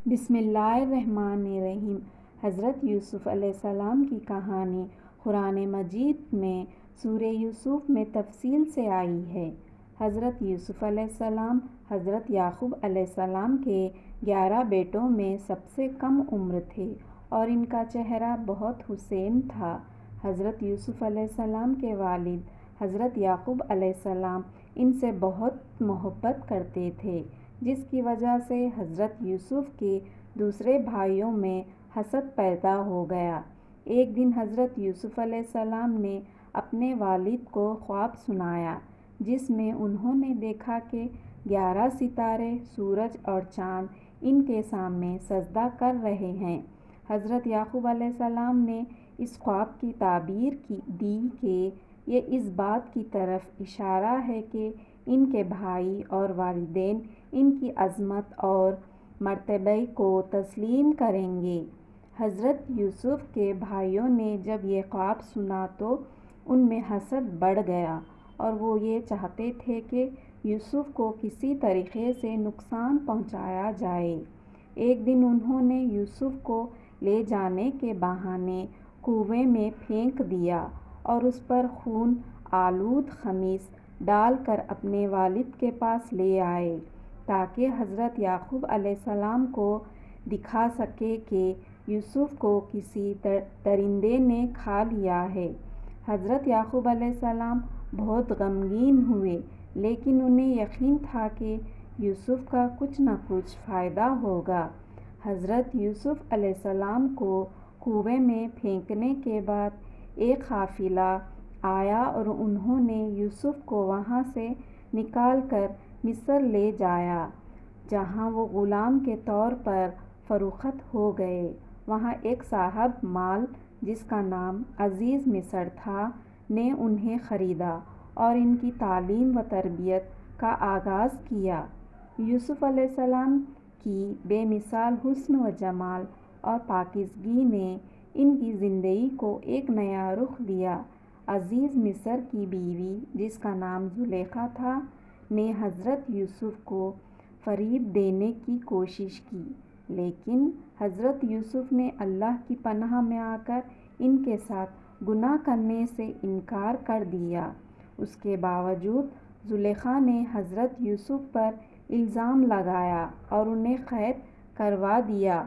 بسم اللہ الرحمن الرحیم۔ حضرت یوسف علیہ السلام کی کہانی قرآن مجید میں سورہ یوسف میں تفصیل سے آئی ہے۔ حضرت یوسف علیہ السلام حضرت یعقوب علیہ السلام کے 11 بیٹوں میں سب سے کم عمر تھے اور ان کا چہرہ بہت حسین تھا۔ حضرت یوسف علیہ السلام کے والد حضرت یعقوب علیہ السلام ان سے بہت محبت کرتے تھے، جس کی وجہ سے حضرت یوسف کے دوسرے بھائیوں میں حسد پیدا ہو گیا۔ ایک دن حضرت یوسف علیہ السلام نے اپنے والد کو خواب سنایا، جس میں انہوں نے دیکھا کہ 11 ستارے، سورج اور چاند ان کے سامنے سجدہ کر رہے ہیں۔ حضرت یعقوب علیہ السلام نے اس خواب کی تعبیر دی کہ یہ اس بات کی طرف اشارہ ہے کہ ان کے بھائی اور والدین ان کی عظمت اور مرتبے کو تسلیم کریں گے۔ حضرت یوسف کے بھائیوں نے جب یہ خواب سنا تو ان میں حسد بڑھ گیا اور وہ یہ چاہتے تھے کہ یوسف کو کسی طریقے سے نقصان پہنچایا جائے۔ ایک دن انہوں نے یوسف کو لے جانے کے بہانے کنویں میں پھینک دیا اور اس پر خون آلود قمیص ڈال کر اپنے والد کے پاس لے آئے، تاکہ حضرت یعقوب علیہ السلام کو دکھا سکے کہ یوسف کو کسی درندے نے کھا لیا ہے۔ حضرت یعقوب علیہ السلام بہت غمگین ہوئے، لیکن انہیں یقین تھا کہ یوسف کا کچھ نہ کچھ فائدہ ہوگا۔ حضرت یوسف علیہ السلام کو کنویں میں پھینکنے کے بعد ایک قافلہ آیا اور انہوں نے یوسف کو وہاں سے نکال کر مصر لے جایا، جہاں وہ غلام کے طور پر فروخت ہو گئے۔ وہاں ایک صاحب مال جس کا نام عزیز مصر تھا نے انہیں خریدا اور ان کی تعلیم و تربیت کا آغاز کیا۔ یوسف علیہ السلام کی بے مثال حسن و جمال اور پاکیزگی نے ان کی زندگی کو ایک نیا رخ دیا۔ عزیز مصر کی بیوی جس کا نام زلیخا تھا نے حضرت یوسف کو فریب دینے کی کوشش کی، لیکن حضرت یوسف نے اللہ کی پناہ میں آ کر ان کے ساتھ گناہ کرنے سے انکار کر دیا۔ اس کے باوجود زلیخا نے حضرت یوسف پر الزام لگایا اور انہیں قید کروا دیا۔